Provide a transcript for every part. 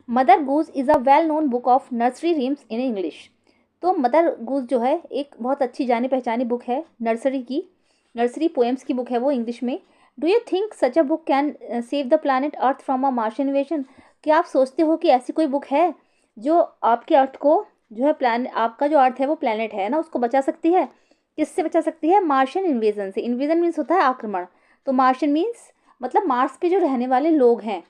Mother goose is a well known book of nursery reams in English. तो mother गूज जो है एक बहुत अच्छी जानी पहचानी बुक है, नर्सरी पोएम्स की बुक है वो इंग्लिश में। Do you think such a book can save the planet earth from a Martian invasion? क्या आप सोचते हो कि ऐसी कोई बुक है जो आपके अर्थ को जो है प्लान आपका जो अर्थ है वो प्लानट है ना उसको बचा सकती है? किससे बचा सकती है? मार्शियन इन्वेजन से। इन्वेजन मीन्स होता है आक्रमण, तो मार्शियन मीन्स मतलब मार्स पे जो रहने वाले लोग हैं,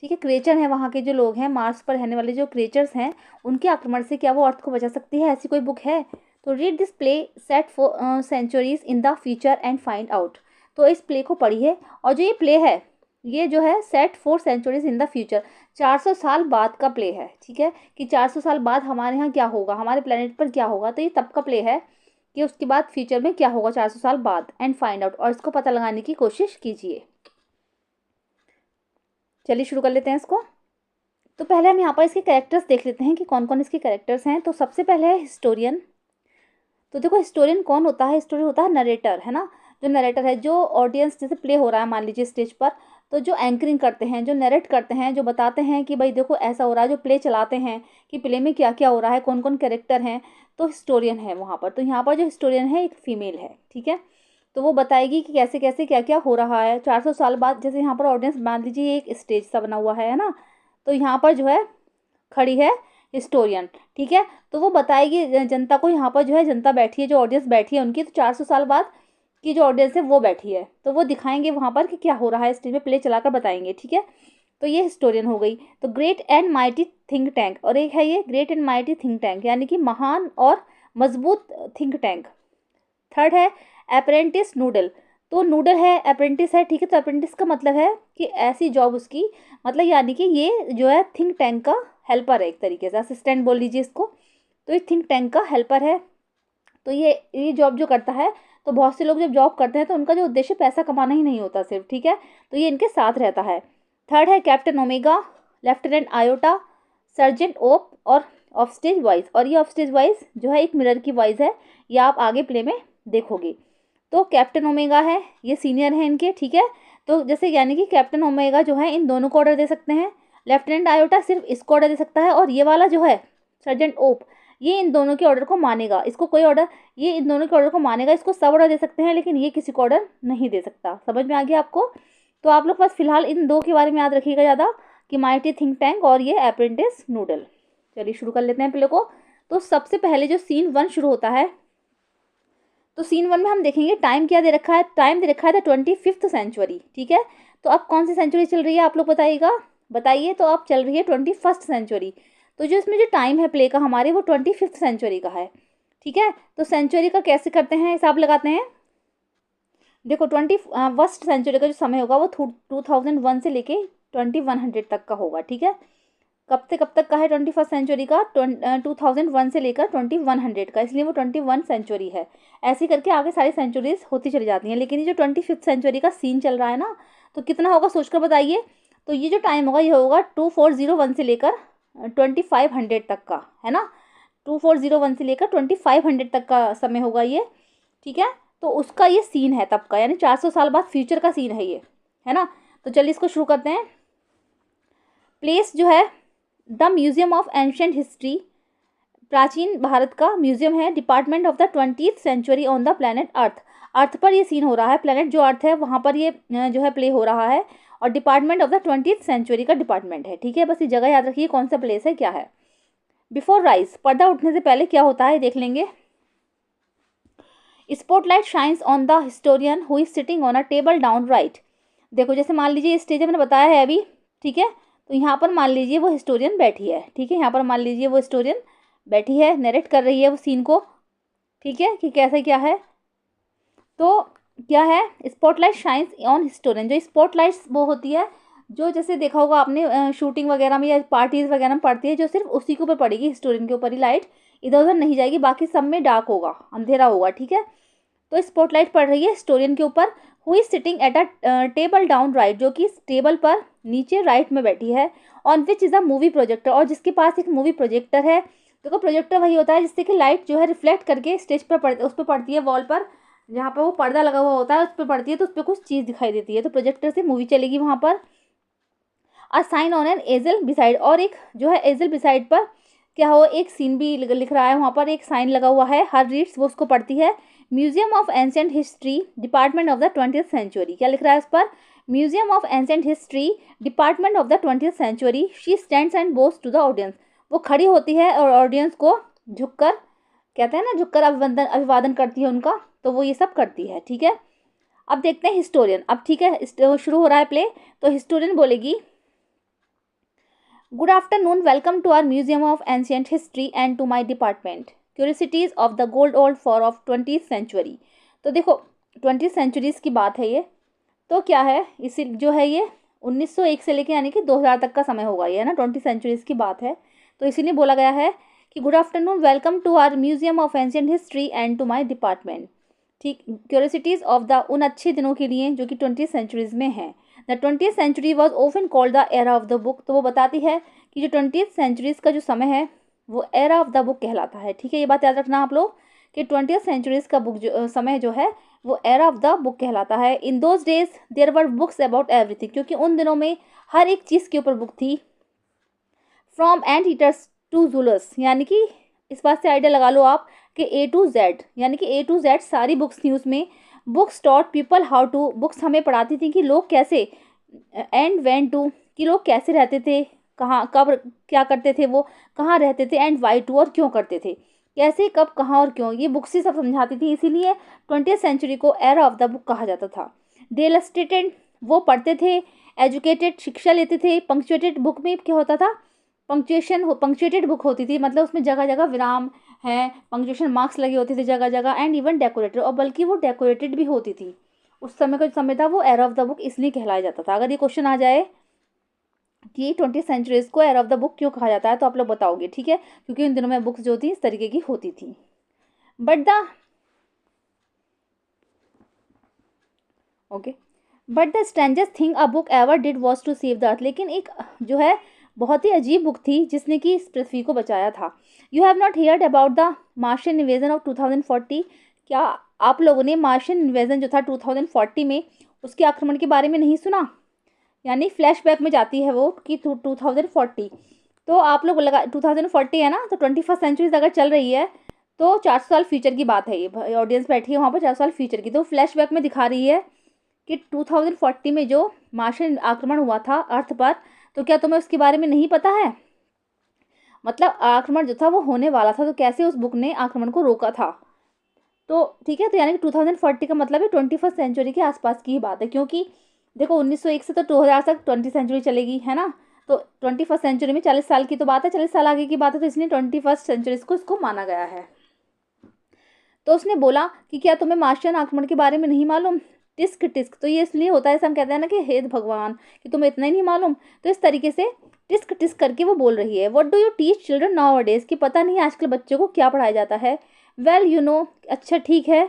ठीक है, क्रिएचर हैं, वहाँ के जो लोग हैं, मार्स पर रहने वाले जो क्रिएचर्स हैं, उनके आक्रमण से क्या वो अर्थ को बचा सकती है? ऐसी कोई बुक है? तो read this play set for centuries in the future and find out. तो इस प्ले को पढ़िए, और जो ये प्ले है ये जो है set 4 centuries in the future, 400 साल बाद का प्ले है, ठीक है, कि 400 साल बाद हमारे यहाँ क्या होगा, हमारे प्लेनेट पर क्या होगा। तो ये तब का प्ले है कि उसके बाद फ्यूचर में क्या होगा 400 साल बाद, एंड फाइंड आउट, और इसको पता लगाने की कोशिश कीजिए। चलिए शुरू कर लेते हैं इसको। तो पहले हम यहाँ पर इसके कैरेक्टर्स देख लेते हैं कि कौन कौन इसके कैरेक्टर्स हैं। तो सबसे पहले है हिस्टोरियन। तो देखो हिस्टोरियन कौन होता है? हिस्टोरियन होता है नरेटर, है ना, जो नरेटर है, जो ऑडियंस जैसे प्ले हो रहा है मान लीजिए स्टेज पर, तो जो एंकरिंग करते हैं, जो नरेट करते हैं, जो बताते हैं कि भाई देखो ऐसा हो रहा है, जो प्ले चलाते हैं कि प्ले में क्या क्या हो रहा है, कौन कौन कैरेक्टर हैं, तो हिस्टोरियन है वहाँ पर। तो यहाँ पर जो हिस्टोरियन है एक फीमेल है, ठीक है, तो वो बताएगी कि कैसे कैसे क्या क्या हो रहा है 400 साल बाद। जैसे यहाँ पर ऑडियंस मान लीजिए एक स्टेज सा बना हुआ है ना, तो यहाँ पर जो है खड़ी है हिस्टोरियन, ठीक है, तो वो बताएगी जनता को, यहाँ पर जो है जनता बैठी है, जो ऑडियंस बैठी है उनकी, तो 400 साल बाद की जो ऑडियंस है वो बैठी है, तो वो दिखाएंगे वहाँ पर कि क्या हो रहा है स्टेज में, प्ले चलाकर बताएंगे, ठीक है। तो ये हिस्टोरियन हो गई। तो great and mighty think tank, और एक है ये great and mighty think tank, यानी कि महान और मजबूत थिंक टैंक। थर्ड है अप्रेंटिस नूडल। तो नूडल है, अप्रेंटिस है, ठीक है, तो अप्रेंटिस का मतलब है कि ऐसी जॉब उसकी, मतलब यानी कि ये जो है थिंक टैंक का हेल्पर है, एक तरीके से असिस्टेंट बोल लीजिए इसको। तो ये थिंक टैंक का हेल्पर है। तो ये जॉब जो करता है, तो बहुत से लोग जब जॉब करते हैं तो उनका जो उद्देश्य पैसा कमाना ही नहीं होता सिर्फ, ठीक है, तो ये इनके साथ रहता है। थर्ड है captain Omega, lieutenant Iota, sergeant Op और ऑफ स्टेज वॉइस। और ये ऑफ स्टेज वॉइस जो है एक मिरर की वॉइस है, ये आप आगे प्ले में देखोगे। तो कैप्टन ओमेगा है, ये सीनियर है इनके, ठीक है, तो जैसे यानी कि कैप्टन ओमेगा जो है इन दोनों को ऑर्डर दे सकते हैं, लेफ्टिनेंट आयोटा सिर्फ इसको ऑर्डर दे सकता है, और ये वाला जो है सर्जेंट ओप, ये इन दोनों के ऑर्डर को मानेगा, इसको कोई ऑर्डर, ये इन दोनों के ऑर्डर को मानेगा, इसको सब ऑर्डर दे सकते हैं लेकिन ये किसी को ऑर्डर नहीं दे सकता। समझ में आ गया आपको? तो आप लोग बस फिलहाल इन दो के बारे में याद रखिएगा ज़्यादा, कि माइटी थिंक टैंक और ये अप्रेंटिस नूडल। चलिए शुरू कर लेते हैं प्ले को। तो सबसे पहले जो सीन 1 शुरू होता है, तो सीन 1 में हम देखेंगे टाइम क्या दे रखा है, टाइम दे रखा है द 25th सेंचुरी, ठीक है। तो अब कौन सी सेंचुरी चल रही है आप लोग बताइएगा, बताइए। तो अब चल रही है 21st सेंचुरी। तो जो इसमें जो टाइम है प्ले का हमारे, वो 25th सेंचुरी का है, ठीक है। तो सेंचुरी का कैसे करते हैं, हिसाब लगाते हैं। देखो 21st सेंचुरी का जो समय होगा वो 2001 से लेके 2100 तक का होगा, ठीक है। कब से कब तक का है 21st सेंचुरी का? 2001 से लेकर 2100 का, इसलिए वो 21 सेंचुरी है। ऐसे करके आगे सारी सेंचुरीज होती चली जाती हैं, लेकिन ये जो 25th सेंचुरी का सीन चल रहा है ना, तो कितना होगा सोचकर बताइए। तो ये जो टाइम होगा ये होगा 2401 से लेकर 2500 तक का, है ना, 2401 से लेकर 2500 तक का समय होगा ये, ठीक है। तो उसका ये सीन है तब का, यानी 400 साल बाद फ्यूचर का सीन है ये, है ना। तो चलिए इसको शुरू करते हैं। प्लेस जो है the museum of ancient history, प्राचीन भारत का म्यूजियम है, department of the 20th century on the planet Earth. Earth पर ये सीन हो रहा है, प्लेनेट जो अर्थ है वहाँ पर ये जो है प्ले हो रहा है, और department of the 20th century का डिपार्टमेंट है, ठीक है। बस ये जगह याद रखिए कौन सा प्लेस है, क्या है। बिफोर राइज, पर्दा उठने से पहले क्या होता है देख लेंगे। Spotlight shines on the historian who is sitting on a table down right. देखो जैसे मान लीजिए स्टेज मैंने बताया है अभी, ठीक है, तो यहाँ पर मान लीजिए वो हिस्टोरियन बैठी है, ठीक है, यहाँ पर मान लीजिए वो हिस्टोरियन बैठी है, नरेट कर रही है वो सीन को, ठीक है, कि कैसे क्या है। तो क्या है, स्पॉटलाइट शाइन्स ऑन हिस्टोरियन। जो स्पॉटलाइट्स वो होती है जो जैसे देखा होगा आपने शूटिंग वगैरह में या पार्टीज वगैरह में पड़ती है, जो सिर्फ उसी के ऊपर पड़ेगी, हिस्टोरियन के ऊपर ही लाइट, इधर उधर नहीं जाएगी, बाकी सब में डार्क होगा, अंधेरा होगा, ठीक है। तो स्पॉटलाइट पड़ रही है हिस्टोरियन के ऊपर, who is sitting at a table down right, जो कि टेबल पर नीचे राइट में बैठी है, on which is a movie projector, और जिसके पास एक मूवी प्रोजेक्टर है। देखो प्रोजेक्टर वही होता है जिससे कि लाइट जो है रिफ्लेक्ट करके स्टेज पर उस पर पड़ती है, वॉल पर जहाँ पर वो पर्दा लगा हुआ होता है उस पर पड़ती है, तो उस पर कुछ चीज़ दिखाई देती है, तो प्रोजेक्टर से मूवी चलेगी वहाँ पर। अ साइन ऑन एन एजल बिसाइड, और एक जो है एजल बिसाइड पर क्या हो, एक सीन भी लिख रहा है, वहाँ पर एक साइन लगा हुआ है, हर रीड्स वो उसको पढ़ती है। Museum of ancient history department of the 20th century, क्या लिख रहा है उस पर, museum of ancient history department of the 20th century, she stands and bows to the audience, वो खड़ी होती है और ऑडियंस को झुककर, कहते हैं ना झुककर अभिवादन करती है उनका, तो वो ये सब करती है, ठीक है। अब देखते हैं हिस्टोरियन, अब ठीक है शुरू हो रहा है प्ले, तो हिस्टोरियन बोलेगी, good afternoon, welcome to our museum of ancient history and to my department, curiosities of the gold old for of 20th century. तो देखो 20th सेंचुरीज की बात है ये, तो क्या है इसी जो है ये 1901 से लेके यानी कि 2000 तक का समय होगा ये, है ना, 20 सेंचुरीज की बात है, तो इसीलिए बोला गया है कि good afternoon, welcome to our museum of ancient history and to my department, ठीक, क्यूरियोसिटीज ऑफ द उन अच्छे दिनों के लिए जो कि 20th सेंचुरीज में हैं। The 20th century was often called the era of the book, तो वो बताती है कि जो 20th सेंचुरीज का जो समय है वो एरा ऑफ द बुक कहलाता है, ठीक है, ये बात याद रखना आप लोग कि 20th सेंचुरीज का बुक जो समय जो है वो एरा ऑफ द बुक कहलाता है। In those days there were books about everything, क्योंकि उन दिनों में हर एक चीज़ के ऊपर बुक थी, from and eaters to jewellers, यानी कि इस बात से आइडिया लगा लो आप कि A to Z, यानी कि A to Z सारी बुक्स थी उसमें। Books taught people how to, books हमें पढ़ाती थी कि लोग कैसे, एंड वेन टू, कि लोग कैसे रहते थे, कहाँ कब क्या करते थे, वो कहाँ रहते थे, एंड वाई टू, और क्यों करते थे, कैसे कब कहाँ और क्यों, ये बुक्स ही सब समझाती थी, इसीलिए 20th सेंचुरी को एरा ऑफ द बुक कहा जाता था। दे इलस्ट्रेटेड, वो पढ़ते थे, एजुकेटेड, शिक्षा लेते थे, पंक्चुएटेड, बुक में क्या होता था, पंक्चुएटेड बुक होती थी, मतलब उसमें जगह जगह विराम है, पंक्चुएशन मार्क्स लगे होते थे जगह जगह, एंड इवन डेकोरेटेड, और बल्कि वो डेकोरेटेड भी होती थी। उस समय का जो समय था वो एरा ऑफ द बुक इसलिए कहलाया जाता था। अगर ये क्वेश्चन आ जाए कि 20th सेंचुरीज को एरा ऑफ द बुक क्यों कहा जाता है, तो आप लोग बताओगे, ठीक है, क्योंकि उन दिनों में बुक्स जो थी इस तरीके की होती थी। But the strangest thing a book ever did was to save the earth, लेकिन एक जो है बहुत ही अजीब बुक थी जिसने कि इस पृथ्वी को बचाया था। You have not heard about the Martian invasion of 2040, क्या आप लोगों ने मार्शियन इन्वेजन जो था 2040 में उसके आक्रमण के बारे में नहीं सुना, यानी फ्लैशबैक में जाती है वो कि 2040, तो आप लोग लगा 2040 है ना, तो 21st सेंचुरी अगर चल रही है तो 400 साल फ्यूचर की बात है, ये ऑडियंस बैठी है वहाँ पर 400 साल फ्यूचर की, तो फ्लैशबैक में दिखा रही है कि 2040 में जो मार्शियन आक्रमण हुआ था अर्थ पर, तो क्या तुम्हें उसके बारे में नहीं पता है, मतलब आक्रमण जो था वो होने वाला था, तो कैसे उस बुक ने आक्रमण को रोका था। तो ठीक है, तो यानी कि 2040 का मतलब है 21st सेंचुरी के आसपास की ही बात है, क्योंकि देखो 1901 से तो 2000 तक 20th सेंचुरी चलेगी, है ना, तो 21st सेंचुरी में 40 साल की तो बात है, 40 साल आगे की बात है, तो इसलिए 21st सेंचुरी को इसको माना गया है। तो उसने बोला कि क्या तुम्हें मार्शियन आक्रमण के बारे में नहीं मालूम, टिस्क टिस्क, तो ये इसलिए होता है, हम कहते हैं ना कि हे भगवान कि तुम्हें इतना ही नहीं मालूम, तो इस तरीके से टिस्क टिस्क करके वो बोल रही है। What do you teach children now a days, कि पता नहीं आजकल बच्चों को क्या पढ़ाया जाता है। वेल यू नो, अच्छा ठीक है,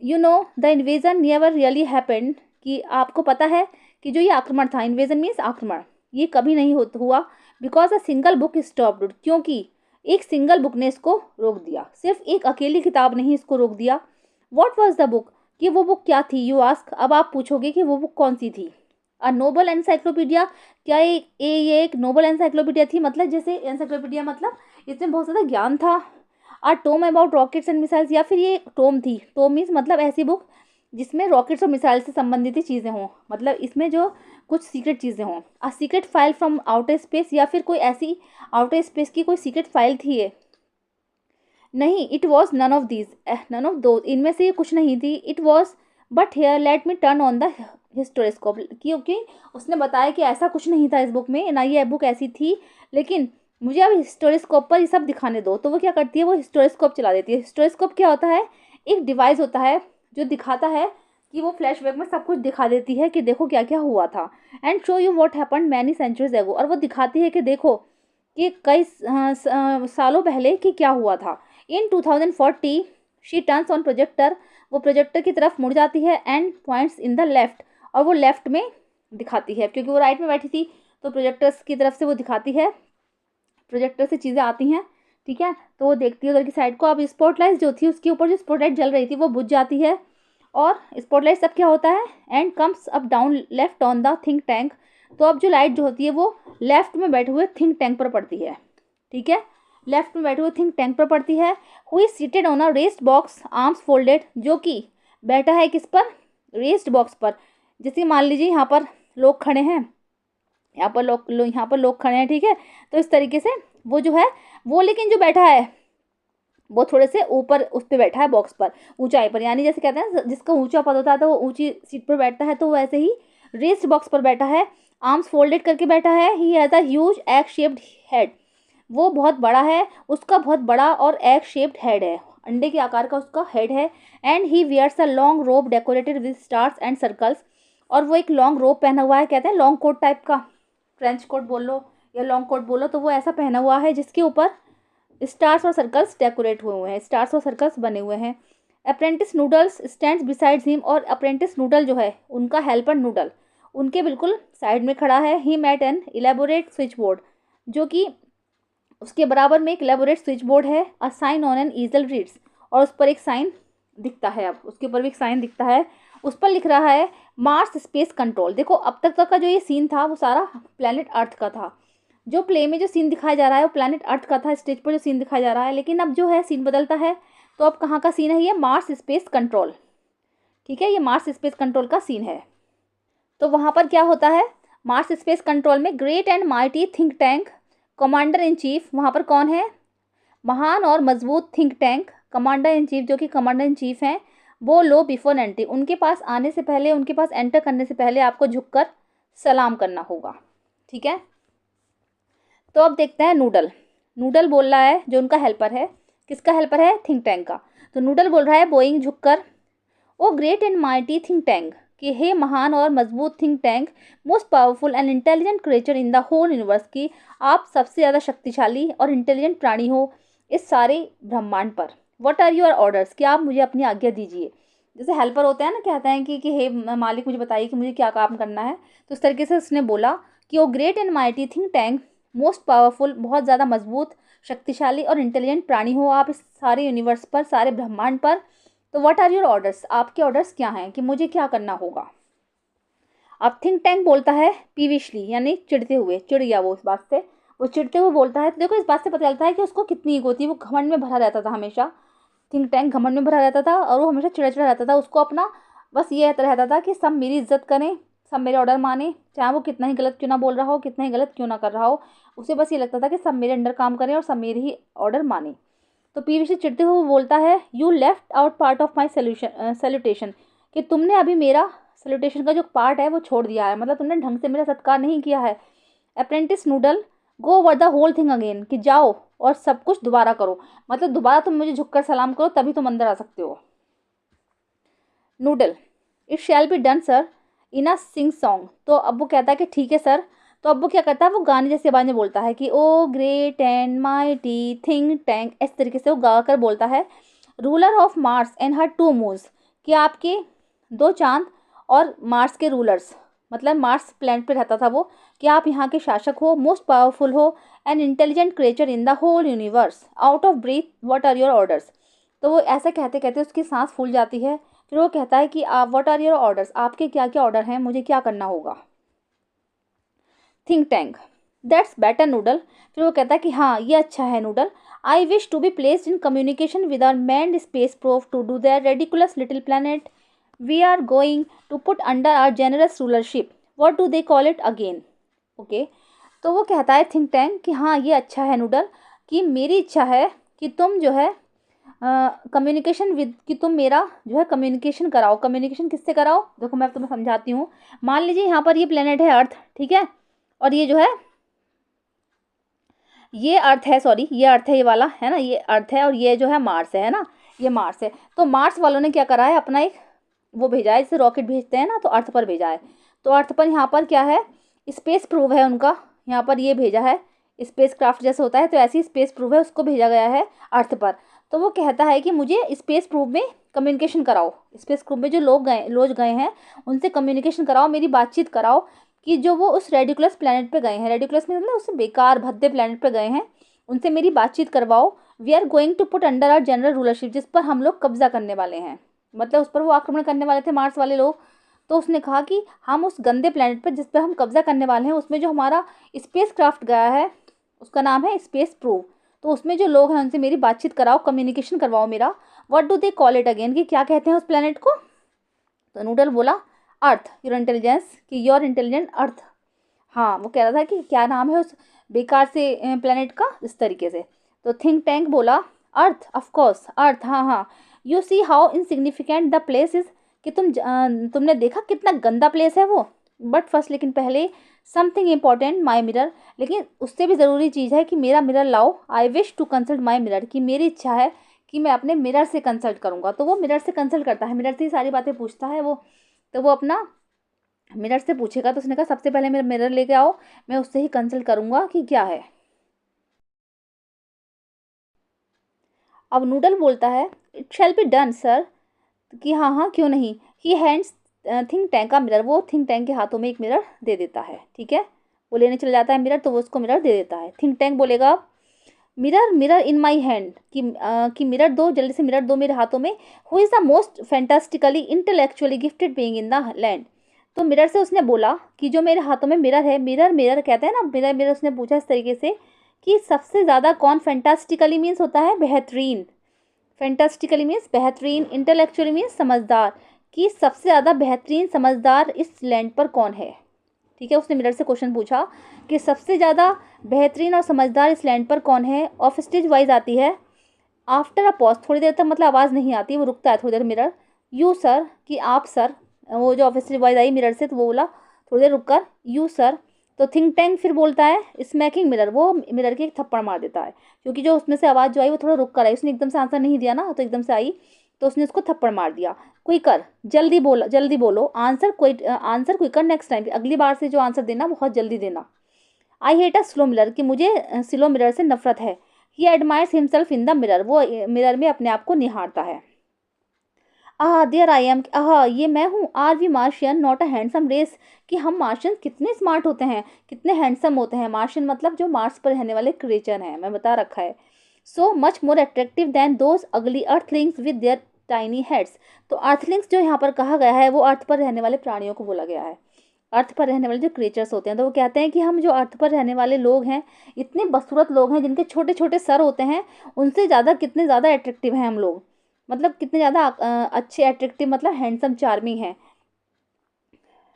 you know the invasion never really happened, कि आपको पता है कि जो ये आक्रमण था, इन्वेजन मीन्स आक्रमण, ये कभी नहीं हुआ, because a single book stopped, क्योंकि एक सिंगल बुक ने इसको रोक दिया, सिर्फ एक अकेली किताब ने ही इसको रोक दिया। व्हाट वाज द बुक, कि वो बुक क्या थी, यू आस्क, अब आप पूछोगे कि वो बुक कौन सी थी। अ नोबल एनसाइक्लोपीडिया, क्या ये एक नोबल एनसाइक्लोपीडिया थी, मतलब जैसे एनसाइक्लोपीडिया मतलब इसमें बहुत ज़्यादा ज्ञान था। A tome about rockets and missiles, या फिर ये टोम थी, टोम मीन्स मतलब ऐसी बुक जिसमें रॉकेट्स और मिसाइल से संबंधित चीज़ें हों, मतलब इसमें जो कुछ सीक्रेट चीज़ें हों। A secret file from outer space, या फिर कोई ऐसी आउटर स्पेस की कोई सीक्रेट फाइल थी ये, नहीं, it was none of these, none of those, इनमें से ये कुछ नहीं थी। It was but here let me turn on the historiscope, क्योंकि उसने बताया कि ऐसा कुछ नहीं था इस बुक में, ना ये बुक ऐसी थी, लेकिन मुझे अब हिस्टोरिस्कोप पर ये सब दिखाने दो। तो वो क्या करती है, वो हिस्टोरिस्कोप चला देती है। हिस्टोरिस्कोप क्या होता है, एक डिवाइस होता है जो दिखाता है कि वो फ्लैशबैक में सब कुछ दिखा देती है कि देखो क्या क्या हुआ था, and show you what happened many centuries ago, और वो दिखाती है कि देखो कि कई सालों पहले कि क्या हुआ था। इन 2040 शी टर्न्स ऑन प्रोजेक्टर, वो प्रोजेक्टर की तरफ मुड़ जाती है, and points in the left, और वो लेफ्ट में दिखाती है, क्योंकि वो राइट में बैठी थी, तो प्रोजेक्टर्स की तरफ से वो दिखाती है, प्रोजेक्टर से चीज़ें आती हैं, ठीक है, तो वो देखती है उधर की साइड को। अब स्पॉटलाइट जो थी उसके ऊपर जो स्पॉटलाइट जल रही थी वो बुझ जाती है, और स्पॉटलाइट सब क्या होता है, and comes up down left on the think tank, तो अब जो लाइट जो होती है वो लेफ्ट में बैठे हुए थिंक टैंक पर पड़ती है, ठीक है, लेफ्ट में बैठे हुए थिंक टैंक पर पड़ती है। Who is seated on a raised box arms folded, जो कि बैठा है किस पर, रेस्ड बॉक्स पर। जैसे मान लीजिए यहाँ पर लोग खड़े हैं, यहाँ पर लोग खड़े हैं, ठीक है, तो इस तरीके से वो जो है वो, लेकिन जो बैठा है वो थोड़े से ऊपर उस पर बैठा है बॉक्स पर, ऊंचाई पर, यानी जैसे कहते हैं जिसका ऊंचा पद होता है तो वो ऊंची सीट पर बैठता है, तो वैसे ही रेस्ड बॉक्स पर बैठा है, आर्म्स फोल्डेड करके बैठा है। He has a huge egg shaped head, वो बहुत बड़ा है, उसका बहुत बड़ा और एग शेप्ड हेड है, अंडे के आकार का उसका हेड है। And he wears a long robe decorated with stars and circles, और वो एक लॉन्ग रोब पहना हुआ है, कहते हैं लॉन्ग कोट टाइप का, फ्रेंच कोट बोल लो या लॉन्ग कोट बोलो, तो वो ऐसा पहना हुआ है जिसके ऊपर स्टार्स और सर्कल्स डेकोरेट हुए हैं, स्टार्स और सर्कल्स बने हुए हैं। Apprentice noodles stands besides him, और अप्रेंटिस नूडल जो है उनका हेल्पर नूडल उनके बिल्कुल साइड में खड़ा है। He met an elaborate switchboard, जो कि उसके बराबर में एक इलेबोरेट स्विच बोर्ड है। A sign on an easel reads, और उस पर एक साइन दिखता है, अब उसके ऊपर भी एक साइन दिखता है, उस पर लिख रहा है मार्स स्पेस कंट्रोल। देखो अब तक का जो ये सीन था वो सारा प्लेनेट अर्थ का था, जो प्ले में जो सीन दिखाया जा रहा है वो प्लेनेट अर्थ का था, स्टेज पर जो सीन दिखाया जा रहा है, लेकिन अब जो है सीन बदलता है, तो अब कहाँ का सीन है, ये मार्स स्पेस कंट्रोल, ठीक है, ये मार्स स्पेस कंट्रोल का सीन है। तो वहाँ पर क्या होता है, मार्स स्पेस कंट्रोल में great and mighty think tank commander in chief, वहाँ पर कौन है, महान और मजबूत think tank commander in chief, जो कि कमांडर इन चीफ हैं, वो लो बिफोर एंट्री, उनके पास आने से पहले, उनके पास एंटर करने से पहले आपको झुककर सलाम करना होगा, ठीक है। तो अब देखते हैं नूडल, नूडल बोल रहा है जो उनका हेल्पर है, किसका हेल्पर है, थिंक टैंक का। तो नूडल बोल रहा है बोइंग झुककर, O great and mighty think tank, कि हे महान और मजबूत think tank, most powerful and intelligent creature in the whole universe, की आप सबसे ज़्यादा शक्तिशाली और इंटेलिजेंट प्राणी हो इस सारे ब्रह्मांड पर। व्हाट आर योर ऑर्डर्स, क्या आप मुझे अपनी आज्ञा दीजिए। जैसे हेल्पर होते हैं ना, कहते हैं कि हे मालिक मुझे बताइए कि मुझे क्या काम करना है, तो इस तरीके से उसने बोला कि O great and mighty think tank, most powerful, बहुत ज़्यादा मजबूत, शक्तिशाली और इंटेलिजेंट प्राणी हो आप इस सारे यूनिवर्स पर, सारे ब्रह्मांड पर। तो व्हाट आर योर ऑर्डर्स, आपके ऑर्डर्स क्या हैं, कि मुझे क्या करना होगा। अब थिंक टैंक बोलता है पीविशली, यानी चिढ़ते हुए, चिढ़ गया वो इस बात से, वो चिढ़ते हुए बोलता है। तो देखो इस बात से पता चलता है कि उसको कितनी ईगो थी, वो घमंड में भरा रहता था हमेशा, थिंक टैंक घमंड में भरा रहता था, और वो हमेशा चिड़ा चिड़ा रहता था, उसको अपना बस ये रहता था कि सब मेरी इज्जत करें, सब मेरे ऑर्डर माने, चाहे वो कितना ही गलत क्यों ना बोल रहा हो, कितना ही गलत क्यों ना कर रहा हो, उसे बस ये लगता था कि सब मेरे अंडर काम करें और सब मेरे ही ऑर्डर माने। तो पीवी से चिढ़ते हुए बोलता है, you left out part of my salutation, कि तुमने अभी मेरा सैल्यूटेशन का जो पार्ट है वो छोड़ दिया है, मतलब तुमने ढंग से मेरा सत्कार नहीं किया है। Apprentice Noodle go over the whole thing again, कि जाओ और सब कुछ दोबारा करो, मतलब दोबारा तुम मुझे झुककर सलाम करो तभी तुम अंदर आ सकते हो। Noodle, it shall be done sir in a sing song, तो अब वो कहता है कि ठीक है सर। तो अब वो क्या करता है, वो गाने जैसे आवाज़ में बोलता है कि O great and mighty think tank, इस तरीके से वो गा कर बोलता है। Ruler of Mars and her two moons, कि आपके दो चांद और मार्स के रूलर्स, मतलब मार्स प्लैनेट पे रहता था वो, कि आप यहाँ के शासक हो, मोस्ट पावरफुल हो and intelligent creature in the whole universe, out of breath what are your orders. तो वो ऐसा कहते कहते उसकी सांस फूल जाती है, फिर वो कहता है कि आप व्हाट आर योर ऑर्डर्स, आपके क्या क्या ऑर्डर हैं, मुझे क्या करना होगा। Think tank, that's better Noodle, फिर वो कहता है कि हाँ ये अच्छा है noodle. I wish to be placed in communication with our manned space probe to do that ridiculous little planet we are going to put under our generous rulership, what do they call it again. Okay, तो वो कहता है think tank कि हाँ ये अच्छा है noodle, कि मेरी इच्छा है कि तुम जो है कम्युनिकेशन विद, कि तुम मेरा जो है कम्युनिकेशन कराओ। कम्युनिकेशन किससे कराओ, देखो मैं तुम्हें समझाती हूँ। मान लीजिए यहाँ पर ये प्लेनेट है अर्थ, ठीक है, और ये जो है ये अर्थ है, सॉरी ये अर्थ है, ये वाला है ना, ये अर्थ है, और ये जो है मार्स है ना, ये मार्स है। तो मार्स वालों ने क्या करा है, अपना एक वो भेजा है, जैसे रॉकेट भेजते हैं ना, तो अर्थ पर भेजा है। तो अर्थ पर यहाँ पर क्या है, स्पेस प्रूव है उनका, यहाँ पर ये भेजा है, स्पेस क्राफ्ट जैसे होता है, तो ऐसी स्पेस प्रूव है, उसको भेजा गया है अर्थ पर। तो वो कहता है कि मुझे स्पेस प्रूव में कम्युनिकेशन कराओ, स्पेस प्रूव में जो लोग गए हैं उनसे कम्युनिकेशन कराओ, मेरी बातचीत कराओ, कि जो वो उस रेडिकुलस प्लैनेट पे गए हैं, रेडिकुलस में मतलब उस बेकार भद्दे प्लैनेट पे गए हैं, उनसे मेरी बातचीत करवाओ। We are going to put under our general rulership, जिस पर हम लोग कब्जा करने वाले हैं, मतलब उस पर वो आक्रमण करने वाले थे मार्स वाले लोग, तो उसने कहा कि हम उस गंदे प्लेनेट पर जिस पर हम कब्जा करने वाले हैं उसमें जो हमारा स्पेस क्राफ्ट गया है उसका नाम है स्पेस प्रूव, तो उसमें जो लोग हैं उनसे मेरी बातचीत कराओ, कम्युनिकेशन करवाओ मेरा। What do they call it again, कि क्या कहते हैं उस प्लेनेट को? तो नूडल बोला अर्थ, योर इंटेलिजेंस, कि योर इंटेलिजेंट अर्थ। हाँ, वो कह रहा था कि क्या नाम है उस बेकार से प्लेनेट का, इस तरीके से। तो थिंक टैंक बोला अर्थ, ऑफ कोर्स अर्थ, हाँ हाँ। You see how insignificant the place is, कि तुमने देखा कितना गंदा प्लेस है वो। बट फर्स्ट, लेकिन पहले, समथिंग इम्पॉर्टेंट, माई मिरर, लेकिन उससे भी ज़रूरी चीज़ है कि मेरा मिरर लाओ। I wish to consult my mirror, कि मेरी इच्छा है कि मैं अपने मिरर से कंसल्ट करूँगा। तो वो मिरर से कंसल्ट करता है, मिरर से ही सारी बातें पूछता है वो। तो वो अपना मिरर से पूछेगा, तो उसने कहा सबसे पहले मेरा मिरर लेके आओ, मैं उससे ही कंसल्ट करूँगा कि क्या है। अब नूडल बोलता है it shall be done sir, कि हाँ हाँ क्यों नहीं। ही हैंड्स थिंक टैंक का मिरर, वो थिंक टैंक के हाथों में एक मिरर दे देता है, ठीक है। वो लेने चला जाता है मिरर, तो वो उसको मिरर दे देता है। थिंक टैंक बोलेगा mirror mirror in my hand, कि मिरर दो, जल्दी से मिरर दो मेरे हाथों में। Who is the most fantastically intellectually gifted being in the land. तो मिरर से उसने बोला कि जो मेरे हाथों में मिरर है, मिरर मिरर कहते हैं ना, मिरर मिरर, उसने पूछा इस तरीके से कि सबसे ज़्यादा कौन, फैंटास्टिकली मीन्स होता है बेहतरीन, फैंटास्टिकली मीन्स बेहतरीन, इंटेलेक्चुअली मीन्स समझदार, कि सबसे ज़्यादा बेहतरीन समझदार इस लैंड पर कौन है, ठीक है। उसने मिरर से क्वेश्चन पूछा कि सबसे ज़्यादा बेहतरीन और समझदार इस लैंड पर कौन है। ऑफ स्टेज वाइज आती है आफ्टर अ पॉज, थोड़ी देर तक मतलब आवाज़ नहीं आती, वो रुकता है थोड़ी देर मिरर। यू सर, कि आप सर, वो जो of stage wise I mirror से, तो वो बोला थोड़ी देर रुक कर यू सर। तो थिंक टैंक फिर बोलता है स्मैकिंग मिरर, वो मिरर के एक थप्पड़ मार देता है, क्योंकि जो उसमें से आवाज़ जो आई वो थोड़ा रुक कर आई, उसने एकदम से आंसर नहीं दिया ना, तो एकदम से आई, तो उसने उसको थप्पड़ मार दिया। क्विकर, जल्दी बोलो जल्दी बोलो, आंसर कोई आंसर क्विकर नेक्स्ट टाइम, अगली बार से जो आंसर देना बहुत जल्दी देना। I hate a slow mirror, कि मुझे स्लो मिरर से नफरत है। He admires himself in the mirror, वो मिरर में अपने आप को निहारता है। आह देयर आई एम, आह ये मैं हूँ। Are we Martian not a handsome race, कि हम मार्शियन कितने स्मार्ट होते हैं, कितने हैंडसम होते हैं। मार्शियन मतलब जो मार्स पर रहने वाले क्रिएचर हैं, मैं बता रखा है। So much more attractive than those ugly earthlings with their tiny heads. तो अर्थलिंग्स जो यहाँ पर कहा गया है वो अर्थ पर रहने वाले प्राणियों को बोला गया है, अर्थ पर रहने वाले जो क्रिएचर्स होते हैं। तो वो कहते हैं कि हम जो अर्थ पर रहने वाले लोग हैं, इतने बदसूरत लोग हैं जिनके छोटे छोटे सर होते हैं, उनसे ज़्यादा कितने ज़्यादा अट्रैक्टिव हैं हम लोग, मतलब कितने ज़्यादा अच्छे अट्रैक्टिव, मतलब हैंडसम चार्मिंग है।